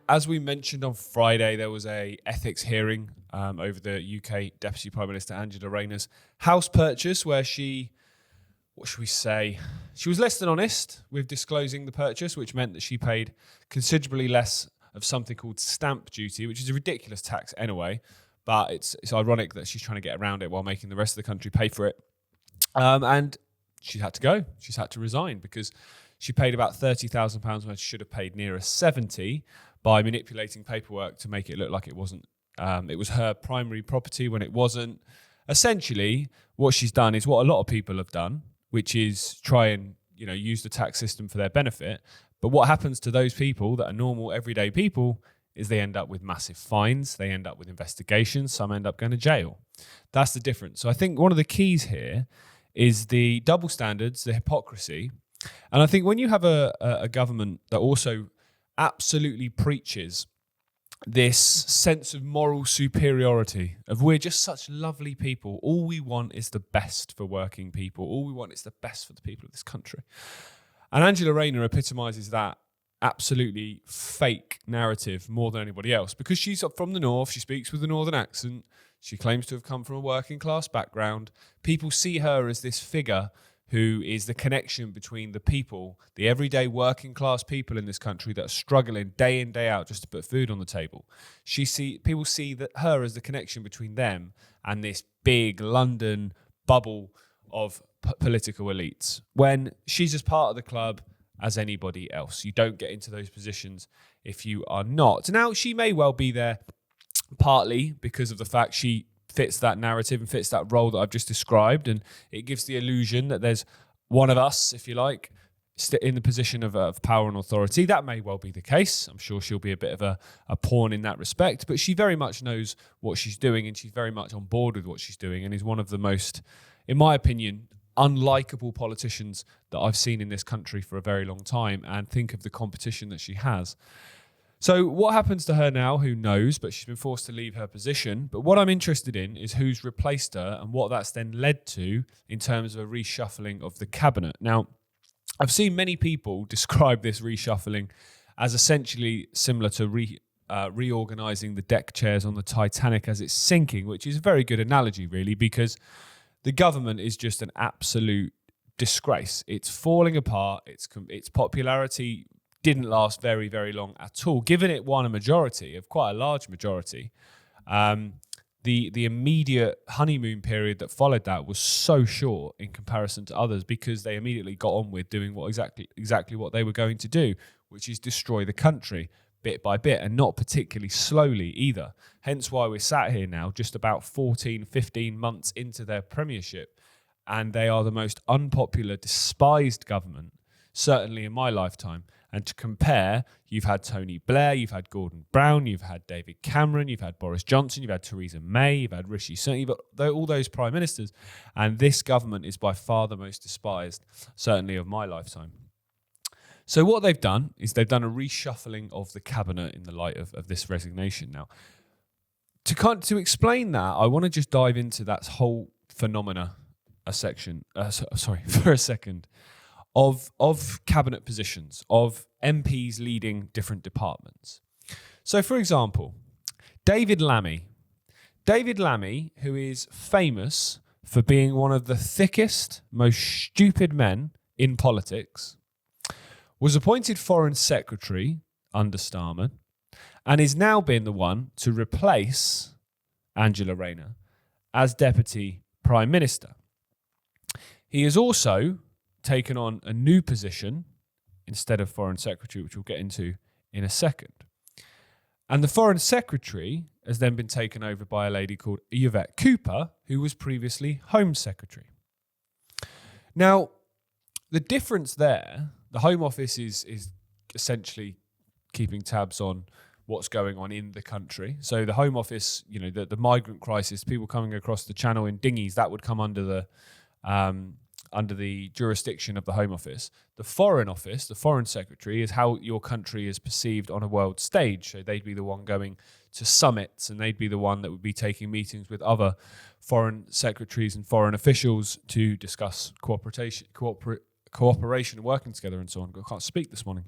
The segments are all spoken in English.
as we mentioned on Friday, there was a ethics hearing over the UK Deputy Prime Minister Angela Rayner's house purchase, where what should we say? She was less than honest with disclosing the purchase, which meant that she paid considerably less of something called stamp duty, which is a ridiculous tax anyway, but it's ironic that she's trying to get around it while making the rest of the country pay for it. And she had to go. She's had to resign because she paid about £30,000 when she should have paid nearer 70 by manipulating paperwork to make it look like it wasn't. It was her primary property when it wasn't. Essentially, what she's done is what a lot of people have done, which is try and use the tax system for their benefit. But what happens to those people that are normal, everyday people is they end up with massive fines. They end up with investigations. Some end up going to jail. That's the difference. So I think one of the keys here is the double standards, the hypocrisy. And I think when you have a government that also absolutely preaches this sense of moral superiority, of we're just such lovely people, all we want is the best for working people, all we want is the best for the people of this country. And Angela Rayner epitomises that absolutely fake narrative more than anybody else, because she's from the north, she speaks with a northern accent, she claims to have come from a working class background. People see her as this figure who is the connection between the people, the everyday working class people in this country that are struggling day in, day out just to put food on the table. People see her as the connection between them and this big London bubble of political elites, when she's as part of the club as anybody else. You don't get into those positions if you are not. Now, she may well be there partly because of the fact she fits that narrative and fits that role that I've just described, and it gives the illusion that there's one of us, if you like, in the position of power and authority. That may well be the case. I'm sure she'll be a bit of a pawn in that respect, but she very much knows what she's doing, and she's very much on board with what she's doing, and is one of the most, in my opinion, unlikable politicians that I've seen in this country for a very long time. And think of the competition that she has. So what happens to her now? Who knows? But she's been forced to leave her position. But what I'm interested in is who's replaced her and what that's then led to in terms of a reshuffling of the cabinet. Now, I've seen many people describe this reshuffling as essentially similar to reorganising the deck chairs on the Titanic as it's sinking, which is a very good analogy, really, because the government is just an absolute disgrace. It's falling apart. Its popularity didn't last very, very long at all. Given it won a majority, of quite a large majority, the immediate honeymoon period that followed that was so short in comparison to others, because they immediately got on with doing exactly what they were going to do, which is destroy the country bit by bit, and not particularly slowly either. Hence why we're sat here now just about 14, 15 months into their premiership, and they are the most unpopular, despised government, certainly in my lifetime. And to compare, you've had Tony Blair, you've had Gordon Brown, you've had David Cameron, you've had Boris Johnson, you've had Theresa May, you've had Rishi Sunak, you've got all those prime ministers, and this government is by far the most despised, certainly of my lifetime. So what they've done is they've done a reshuffling of the cabinet in the light of this resignation. Now, to explain that, I want to just dive into that whole phenomena for a second of cabinet positions, of MPs leading different departments. So, for example, David Lammy, who is famous for being one of the thickest, most stupid men in politics, was appointed Foreign Secretary under Starmer, and is now being the one to replace Angela Rayner as Deputy Prime Minister. He has also taken on a new position instead of Foreign Secretary, which we'll get into in a second. And the Foreign Secretary has then been taken over by a lady called Yvette Cooper, who was previously Home Secretary. Now, the difference there, the Home Office is essentially keeping tabs on what's going on in the country. So the Home Office, the migrant crisis, people coming across the channel in dinghies, that would come under the jurisdiction of the Home Office. The Foreign Office, the Foreign Secretary, is how your country is perceived on a world stage. So they'd be the one going to summits, and they'd be the one that would be taking meetings with other foreign secretaries and foreign officials to discuss cooperation and working together and so on. I can't speak this morning.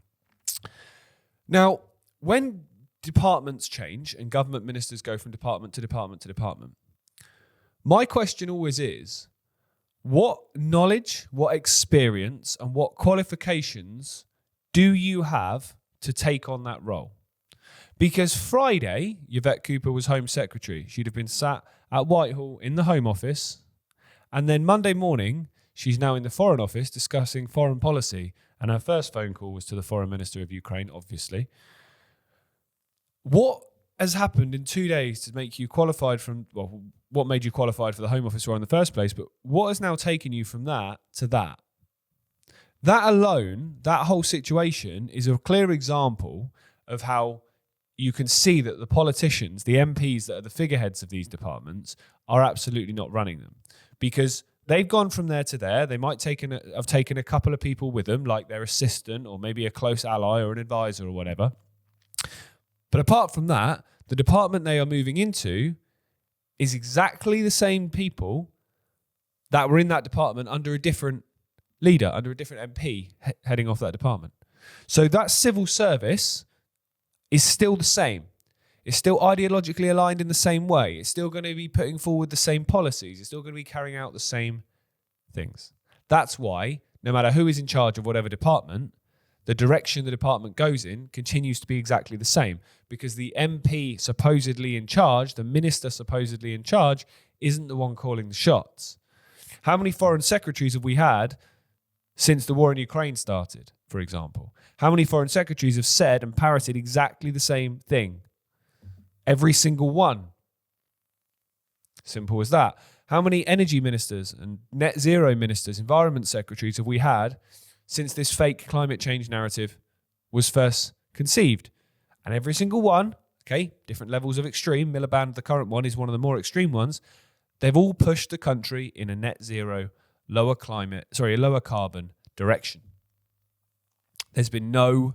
Now, when departments change and government ministers go from department to department to department. My question always is, what knowledge, what experience, and what qualifications do you have to take on that role? Because Friday, Yvette Cooper was Home Secretary. She'd have been sat at Whitehall in the Home Office. And then Monday morning, she's now in the Foreign Office discussing foreign policy. And her first phone call was to the Foreign Minister of Ukraine, obviously. What has happened in 2 days to make you qualified from, well, what made you qualified for the Home Office role in the first place, but what has now taken you from that to that? That alone, that whole situation is a clear example of how you can see that the politicians, the MPs that are the figureheads of these departments, are absolutely not running them. Because they've gone from there to there. They might have taken a couple of people with them, like their assistant or maybe a close ally or an advisor or whatever. But apart from that, the department they are moving into is exactly the same people that were in that department under a different leader, under a different MP heading off that department. So that civil service is still the same. It's still ideologically aligned in the same way. It's still going to be putting forward the same policies. It's still going to be carrying out the same things. That's why, no matter who is in charge of whatever department, the direction the department goes in continues to be exactly the same, because the MP supposedly in charge, the minister supposedly in charge, isn't the one calling the shots. How many foreign secretaries have we had since the war in Ukraine started, for example? How many foreign secretaries have said and parroted exactly the same thing? Every single one. Simple as that. How many energy ministers and net zero ministers, environment secretaries have we had since this fake climate change narrative was first conceived? And every single one, okay, different levels of extreme. Miliband, the current one, is one of the more extreme ones. They've all pushed the country in a net zero, lower carbon direction. There's been no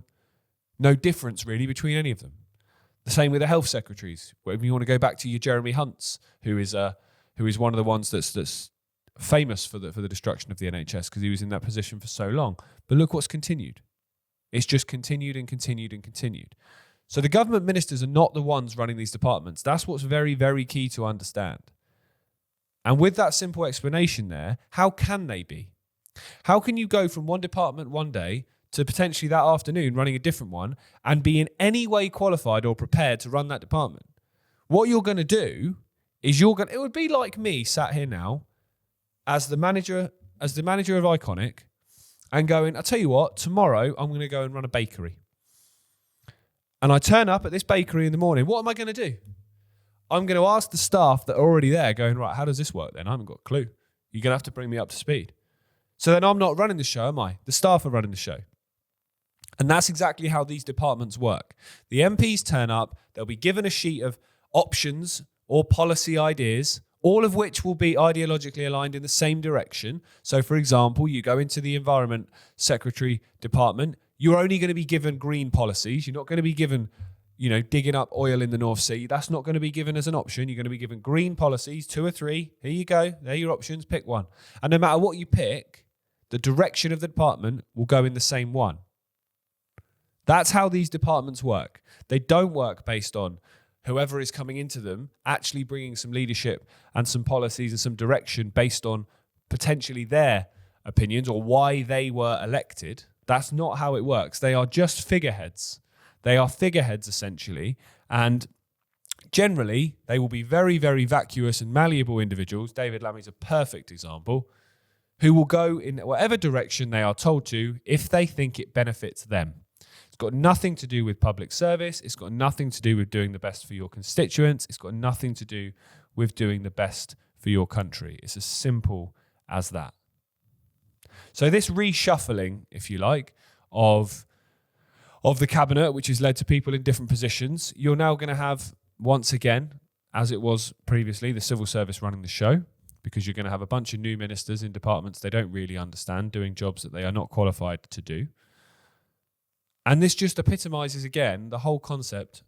difference really between any of them. The same with the health secretaries. If you want to go back to your Jeremy Hunts, who is one of the ones that's famous for the destruction of the NHS because he was in that position for so long. But look what's continued. It's just continued and continued and continued. So the government ministers are not the ones running these departments. That's what's very, very key to understand. And with that simple explanation there, how can they be? How can you go from one department one day to potentially that afternoon running a different one and be in any way qualified or prepared to run that department? What you're going to do is it would be like me sat here now as the manager of Iconic and going, I'll tell you what, tomorrow I'm going to go and run a bakery. And I turn up at this bakery in the morning. What am I going to do? I'm going to ask the staff that are already there going, right, how does this work then? I haven't got a clue. You're going to have to bring me up to speed. So then I'm not running the show, am I? The staff are running the show. And that's exactly how these departments work. The MPs turn up, they'll be given a sheet of options or policy ideas, all of which will be ideologically aligned in the same direction. So, for example, you go into the Environment Secretary Department, you're only going to be given green policies. You're not going to be given, digging up oil in the North Sea. That's not going to be given as an option. You're going to be given green policies, 2 or 3. Here you go. They're your options. Pick one. And no matter what you pick, the direction of the department will go in the same one. That's how these departments work. They don't work based on whoever is coming into them actually bringing some leadership and some policies and some direction based on potentially their opinions or why they were elected. That's not how it works. They are just figureheads. They are figureheads, essentially. And generally, they will be very, very vacuous and malleable individuals. David Lammy's a perfect example, who will go in whatever direction they are told to if they think it benefits them. It's got nothing to do with public service. It's got nothing to do with doing the best for your constituents. It's got nothing to do with doing the best for your country. It's as simple as that. So this reshuffling, if you like, of the cabinet, which has led to people in different positions, you're now going to have, once again, as it was previously, the civil service running the show, because you're going to have a bunch of new ministers in departments they don't really understand, doing jobs that they are not qualified to do. And this just epitomises, again, the whole concept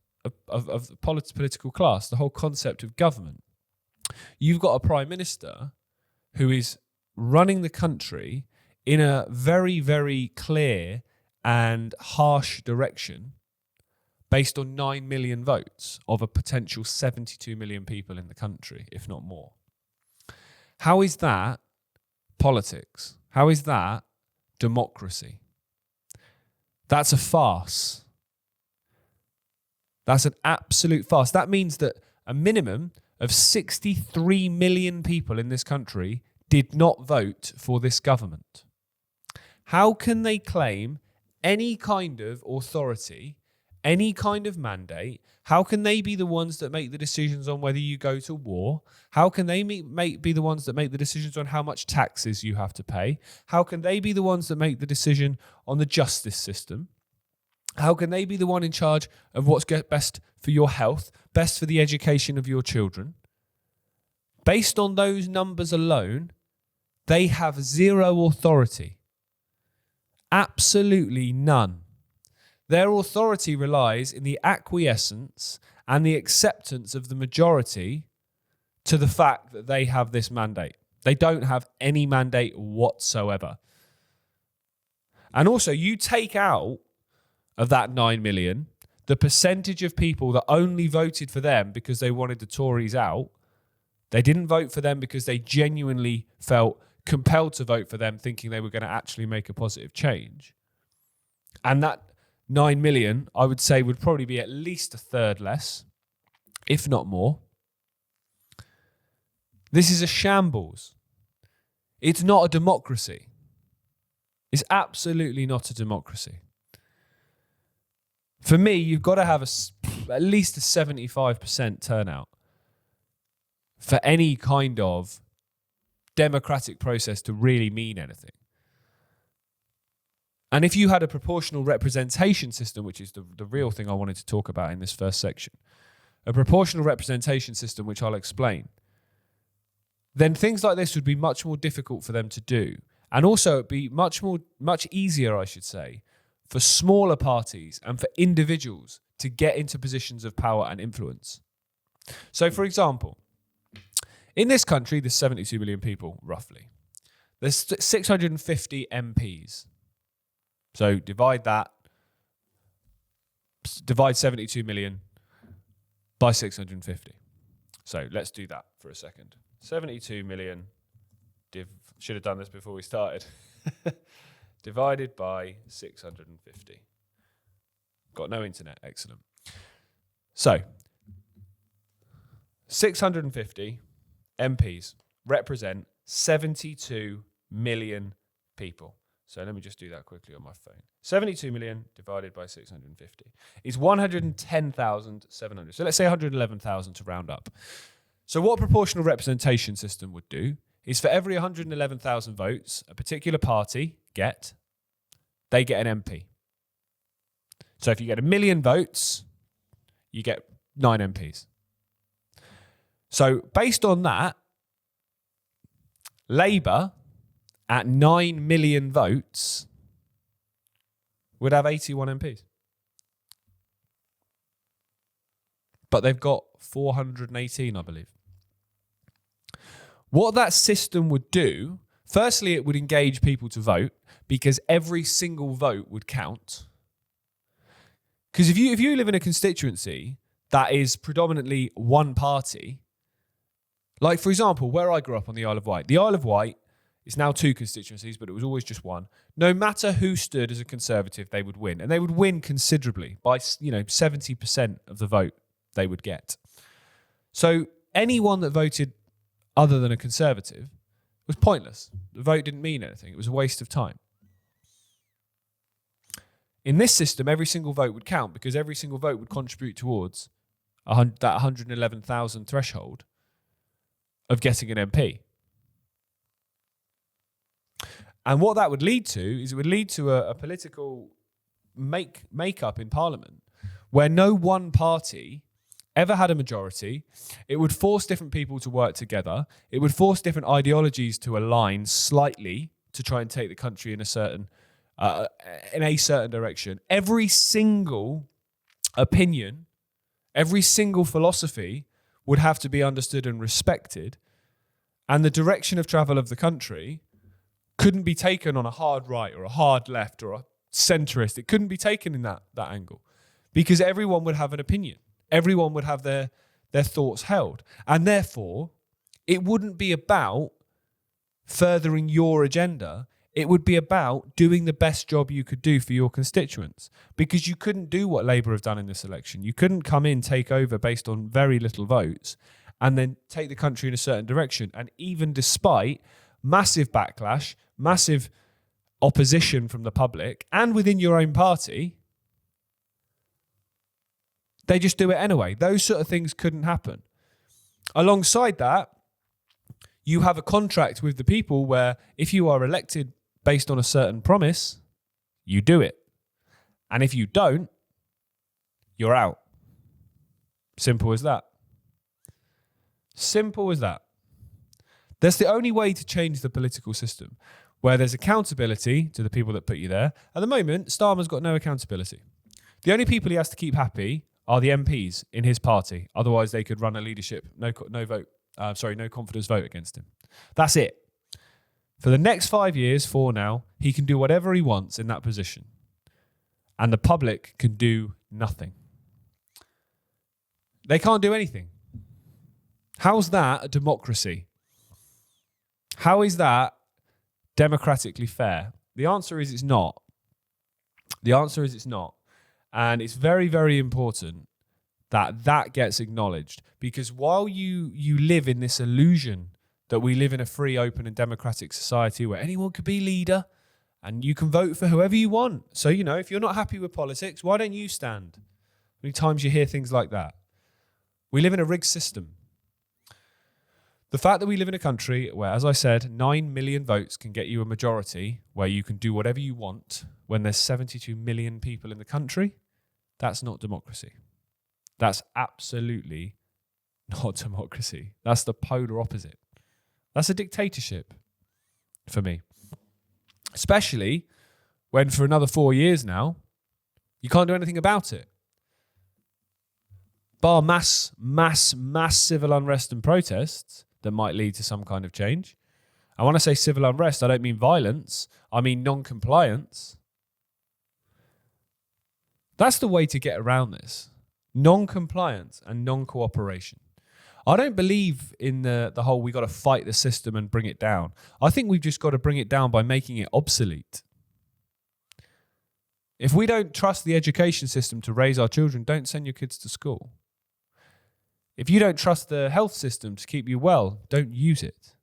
of political class, the whole concept of government. You've got a prime minister who is running the country in a very, very clear and harsh direction, based on 9 million votes of a potential 72 million people in the country, if not more. How is that politics? How is that democracy? That's a farce. That's an absolute farce. That means that a minimum of 63 million people in this country did not vote for this government. How can they claim any kind of authority, any kind of mandate? How can they be the ones that make the decisions on whether you go to war? How can they be the ones that make the decisions on how much taxes you have to pay? How can they be the ones that make the decision on the justice system? How can they be the one in charge of what's best for your health, best for the education of your children? Based on those numbers alone, they have zero authority. Absolutely none. Their authority relies in the acquiescence and the acceptance of the majority to the fact that they have this mandate. They don't have any mandate whatsoever. And also, you take out of that 9 million, the percentage of people that only voted for them because they wanted the Tories out. They didn't vote for them because they genuinely felt compelled to vote for them, thinking they were going to actually make a positive change. And that 9 million, I would say, would probably be at least a third less, if not more. This is a shambles. It's not a democracy. It's absolutely not a democracy. For me, you've got to have at least a 75% turnout for any kind of democratic process to really mean anything. And if you had a proportional representation system, which is the real thing I wanted to talk about in this first section, a proportional representation system, which I'll explain, then things like this would be much more difficult for them to do. And also it'd be much easier, I should say, for smaller parties and for individuals to get into positions of power and influence. So, for example, in this country, there's 72 million people, roughly. There's 650 MPs. So divide 72 million by 650. So let's do that for a second. 72 million, should have done this before we started, divided by 650. Got no internet, excellent. So 650 MPs represent 72 million people. So let me just do that quickly on my phone. 72 million divided by 650 is 110,700. So let's say 111,000 to round up. So what a proportional representation system would do is for every 111,000 votes a particular party they get an MP. So if you get 1 million votes, you get 9 MPs. So based on that, Labour at 9 million votes would have 81 MPs. But they've got 418, I believe. What that system would do, firstly, it would engage people to vote because every single vote would count. Because if you live in a constituency that is predominantly one party, like, for example, where I grew up on the Isle of Wight. The Isle of Wight is now 2 constituencies, but it was always just one. No matter who stood as a Conservative, they would win. And they would win considerably by, 70% of the vote they would get. So anyone that voted other than a Conservative was pointless. The vote didn't mean anything. It was a waste of time. In this system, every single vote would count because every single vote would contribute towards that 111,000 threshold of getting an MP. And what that would lead to is it would lead to a political make-up in Parliament where no one party ever had a majority. It would force different people to work together. It would force different ideologies to align slightly to try and take the country in a certain direction. Every single opinion, every single philosophy would have to be understood and respected. And the direction of travel of the country couldn't be taken on a hard right or a hard left or a centrist. It couldn't be taken in that angle because everyone would have an opinion. Everyone would have their thoughts held. And therefore, it wouldn't be about furthering your agenda. It would be about doing the best job you could do for your constituents, because you couldn't do what Labour have done in this election. You couldn't come in, take over based on very little votes, and then take the country in a certain direction. And even despite massive backlash, massive opposition from the public and within your own party, they just do it anyway. Those sort of things couldn't happen. Alongside that, you have a contract with the people where if you are elected based on a certain promise, you do it. And if you don't, you're out. Simple as that. Simple as that. That's the only way to change the political system, where there's accountability to the people that put you there. At the moment, Starmer's got no accountability. The only people he has to keep happy are the MPs in his party. Otherwise, they could run a leadership no confidence vote against him. That's it. For the next 5 years, for now, he can do whatever he wants in that position. And the public can do nothing. They can't do anything. How's that a democracy? How is that democratically fair? The answer is it's not. The answer is it's not. And it's very, very important that that gets acknowledged, because while you live in this illusion that we live in a free, open and democratic society where anyone could be leader and you can vote for whoever you want. So, if you're not happy with politics, why don't you stand? How many times you hear things like that? We live in a rigged system. The fact that we live in a country where, as I said, 9 million votes can get you a majority, where you can do whatever you want when there's 72 million people in the country, that's not democracy. That's absolutely not democracy. That's the polar opposite. That's a dictatorship for me. Especially when for another 4 years now, you can't do anything about it. Bar mass civil unrest and protests that might lead to some kind of change. And when I say civil unrest, I don't mean violence. I mean non-compliance. That's the way to get around this. Non-compliance and non-cooperation. I don't believe in the whole we got to fight the system and bring it down. I think we've just got to bring it down by making it obsolete. If we don't trust the education system to raise our children, don't send your kids to school. If you don't trust the health system to keep you well, don't use it.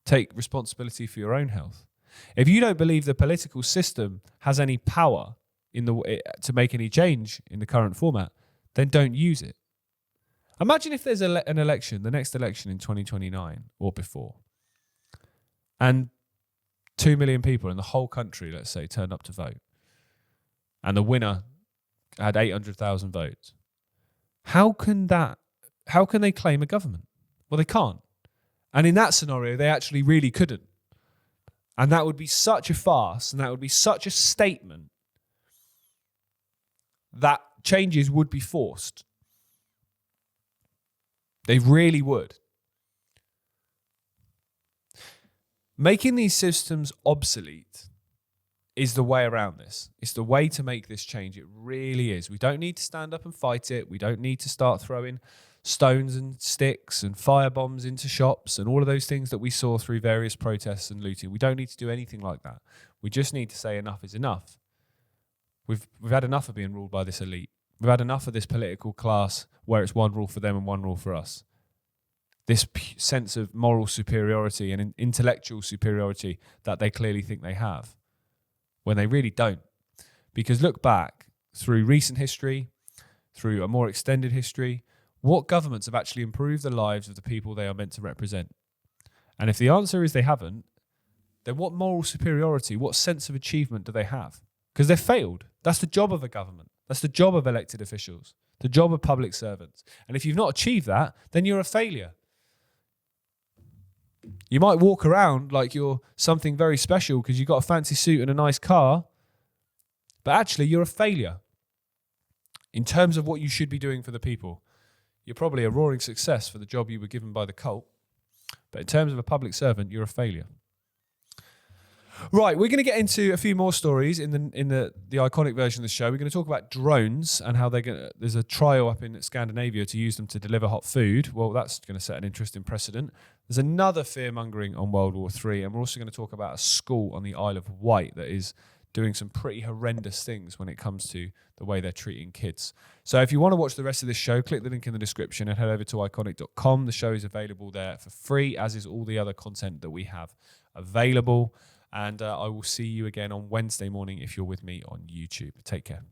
Take responsibility for your own health. If you don't believe the political system has any power to make any change in the current format, then don't use it. Imagine if there's an election, the next election in 2029 or before, and 2 million people in the whole country, let's say, turned up to vote, and the winner had 800,000 votes. How can they claim a government? Well, they can't. And in that scenario, they actually really couldn't. And that would be such a farce, and that would be such a statement that changes would be forced. They really would. Making these systems obsolete is the way around this. It's the way to make this change. It really is. We don't need to stand up and fight it. We don't need to start throwing stones and sticks and firebombs into shops and all of those things that we saw through various protests and looting. We don't need to do anything like that. We just need to say enough is enough. We've had enough of being ruled by this elite. We've had enough of this political class where it's one rule for them and one rule for us. This sense of moral superiority and intellectual superiority that they clearly think they have, when they really don't. Because look back through recent history, through a more extended history, what governments have actually improved the lives of the people they are meant to represent? And if the answer is they haven't, then what moral superiority, what sense of achievement do they have? Because they've failed. That's the job of a government. That's the job of elected officials, the job of public servants. And if you've not achieved that, then you're a failure. You might walk around like you're something very special because you've got a fancy suit and a nice car, but actually you're a failure. In terms of what you should be doing for the people, you're probably a roaring success for the job you were given by the cult, but in terms of a public servant, you're a failure. Right, we're going to get into a few more stories in the iconic version of the show. We're going to talk about drones and how there's a trial up in Scandinavia to use them to deliver hot food. Well, that's going to set an interesting precedent. There's another fear-mongering on World War III, and we're also going to talk about a school on the Isle of Wight that is doing some pretty horrendous things when it comes to the way they're treating kids. So if you want to watch the rest of this show, click the link in the description and head over to iconic.com. The show is available there for free, as is all the other content that we have available. And I will see you again on Wednesday morning if you're with me on YouTube. Take care.